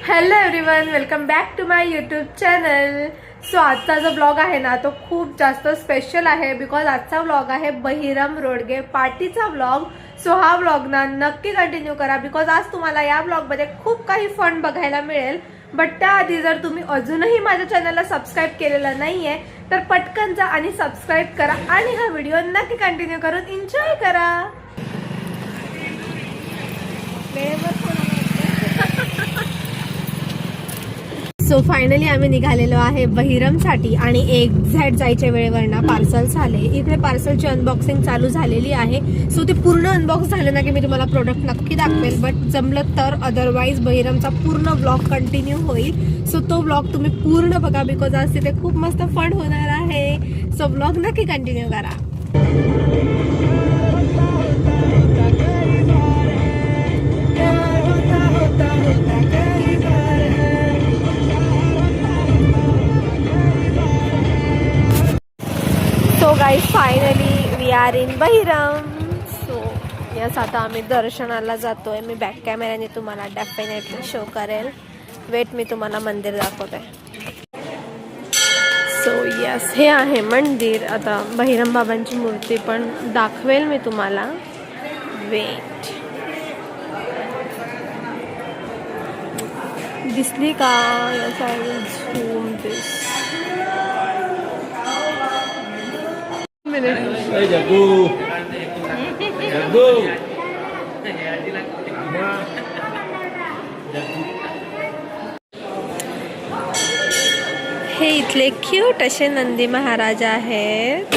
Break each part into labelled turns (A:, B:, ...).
A: Hello everyone, welcome back to my YouTube channel. So आजचा जो blog आहे ना तो खूप जास्त स्पेशल आहे बिकॉज आजचा ब्लॉग आहे बहिरम रोडगे पार्टीचा ब्लॉग. सो हा ब्लॉग ना नक्की कंटिन्यू करा बिकॉज आज तुम्हाला या ब्लॉगमध्ये खूप काही फन बघायला मिळेल. बट त्याआधी जर तुम्ही अजूनही माझ्या चॅनलला सबस्क्राईब केलेलं नाहीये तर पटकन जा आणि सबस्क्राईब करा आणि हा व्हिडिओ नक्की कंटिन्यू करून एन्जॉय करा. सो फायनली आम्ही निघालेलो आहे बहिरमसाठी आणि एक्झॅक्ट जायच्या वेळेवर ना पार्सल झाले. इथे पार्सलची अनबॉक्सिंग चालू झालेली आहे. सो ते पूर्ण अनबॉक्स झालं ना की मी तुम्हाला प्रोडक्ट नक्की दाखवेल. बट जमलं तर अदरवाईज बहिरमचा पूर्ण ब्लॉग कंटिन्यू होईल. सो तो ब्लॉग तुम्ही पूर्ण बघा बिकॉज आज तिथे खूप मस्त फन होणार आहे. सो ब्लॉग नक्की कंटिन्यू करा. So guys finally we are in Bahiram. So yes आता आम्ही दर्शनाला जातोय. मी बॅक कॅमेऱ्याने तुम्हाला डेफिनेटली शो करेल. वेट मी तुम्हाला मंदिर दाखवते. सो यस हे आहे मंदिर. आता बहिरम बाबांची मूर्ती पण दाखवेल मी तुम्हाला. वेट दिसली का? यस आय विल झूम दिस. हे इथले क्यूट असे नंदी महाराज आहेत.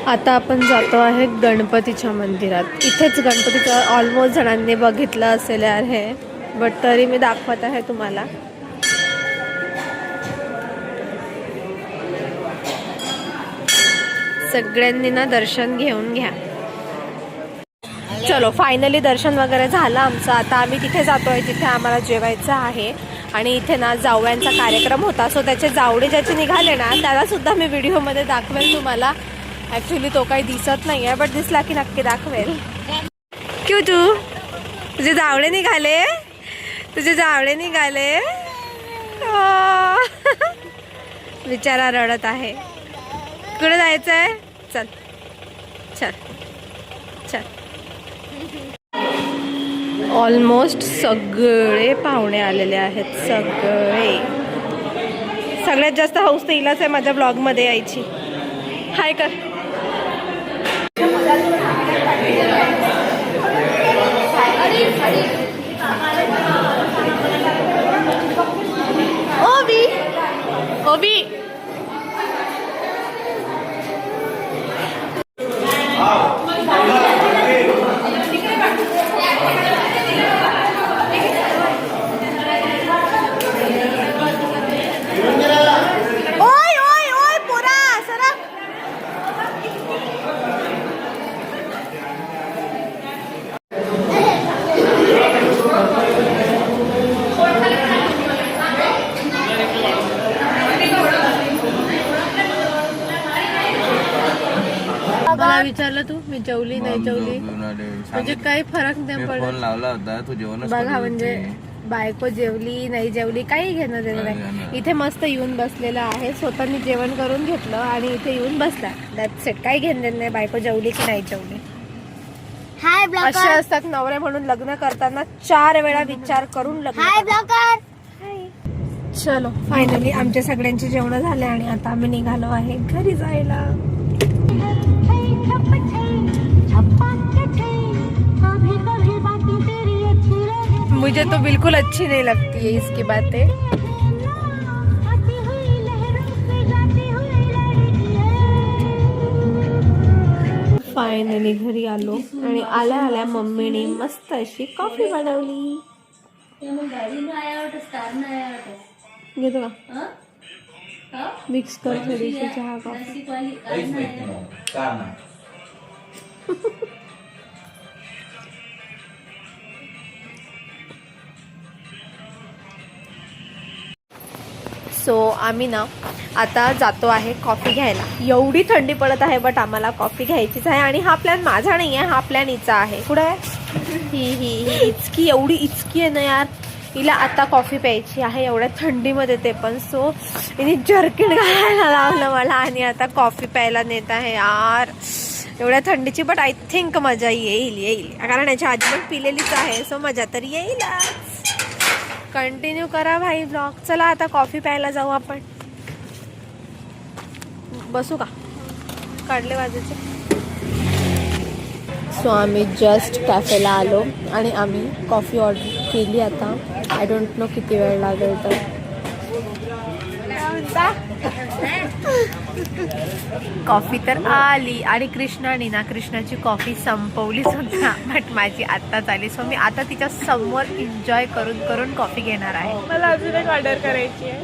A: आता आपण जातो आहे गणपतीच्या मंदिरात. इथेच गणपतीचं ऑलमोस्ट जणांनी बघितलं असेल आहे बट तरी मी दाखवत आहे तुम्हाला. सगळ्यांनी ना दर्शन घेऊन घ्या. चलो फायनली दर्शन वगैरे झालं आमचं. आता आम्ही तिथे जातोय जिथे आम्हाला जेवायचं आहे. आणि इथे ना जावयांचा कार्यक्रम होता. सो त्याचे जावडे ज्याचे निघाले ना त्याला सुद्धा मी व्हिडिओमध्ये दाखवेल तुम्हाला. ॲक्च्युली तो काही दिसत नाही आहे बट दिसला की नक्की दाखवेल. क्यू तुझे जावडे निघाले. तुझे जावडे निघाले. बिचारा रडत आहे. कुठे जायचं आहे? चल चल चल. ऑलमोस्ट सगळे पाहुणे आलेले आहेत. सगळ्यात जास्त हौस तर हिलाच आहे माझ्या ब्लॉगमध्ये यायची. हाय कर. ओबी ओबी मला विचारलं तू मी जेवली नाही जेवली म्हणजे काही फरक नाही पडत.
B: फोन लावला होता तू जेवण
A: बघा म्हणजे बायको जेवली नाही जेवली काही घेणं देणं नाही. इथे मस्त येऊन बसलेलं आहे. स्वतःनी जेवण करून घेतलं आणि इथे येऊन बसला. That's it. काही घेणं देणं नाही बायको जेवली की नाही जेवली. असे असतात नवरे म्हणून लग्न करताना 4 वेळा विचार करून लग्न. चलो फायनली आमच्या सगळ्यांचे जेवण झाले आणि आता आम्ही निघालो आहे घरी जायला. मुझे तो बिल्कुल अच्छी नहीं लगती है इसकी बातें. फायनली घरी आलो आणि आल्या आल्या मम्मीने मस्त अशी कॉफी बनवली. घेतो का? मिक्स कर थोडीशी चहा कॉफी. सो आम्ही ना आता जातो आहे कॉफी घ्यायला. एवढी थंडी पडत आहे बट आम्हाला कॉफी घ्यायचीच आहे. आणि हा प्लॅन माझा नाही आहे, हा प्लॅन हिचा आहे. पुढे ही इचकी एवढी इचकी आहे ना यार. हिला आता कॉफी प्यायची आहे एवढ्या थंडीमध्ये ते पण. सो हिने जर्किन घालायला लावलं मला आणि आता कॉफी प्यायला नेत आहे यार एवढ्या थंडीची. बट आय थिंक मजा येईल कारण याच्या आधी पण पिलेलीच आहे. सो मजा तर येईल. कंटिन्यू करा भाई ब्लॉग. चला आता कॉफी प्यायला जाऊ आपण. बसू का? काढले बाजूचे. सो आम्ही जस्ट कॅफेला आलो आणि आम्ही कॉफी ऑर्डर केली. आता आय डोंट नो किती वेळ लागेल तर. कॉफी तर आली आणि कृष्णाची कॉफी संपवली सुद्धा. बट माझी आत्ताच आली. सो मी आता तिच्या समोर एन्जॉय करून कॉफी घेणार आहे.
B: मला अजून एक ऑर्डर करायची आहे.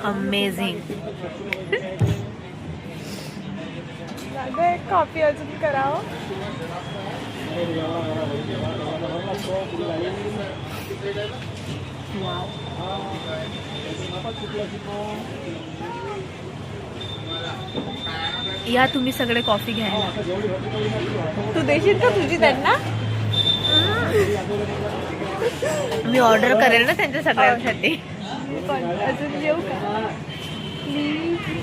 A: अमेझिंग.
B: एक कॉफी अजून करावं.
A: या तुम्ही सगळे कॉफी घ्यायला.
B: तू देशील का तुझी त्यांना?
A: मी ऑर्डर करेल ना त्यांच्या सगळ्यांसाठी.
B: पण अजून जेऊ का प्लीज?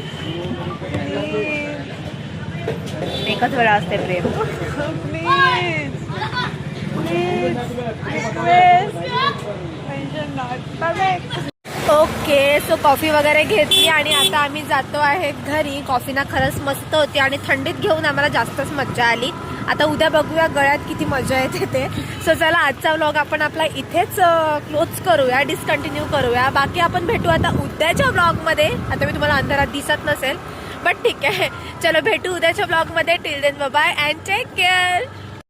A: एकच वेळा असते प्रेम.
B: Please please request mention not.
A: Okay. So coffee वगैरे घेतली आणि आता आम्ही जातो आहे घरी. कॉफी ना खरंच मस्त होती आणि थंडीत घेऊन आम्हाला जास्तच मजा आली. आता उद्या बघूया गळ्यात किती मजा येते ते. सो चला आजचा व्लॉग आपण आपला इथेच क्लोज करूया, डिस्कंटिन्यू करूया. बाकी आपण भेटू आता उद्याच्या व्लॉगमध्ये. आता मी तुम्हाला अंधारात दिसत नसेल बट ठीक आहे. चलो भेटू उद्याच्या व्लॉगमध्ये. Till then bye bye and take care.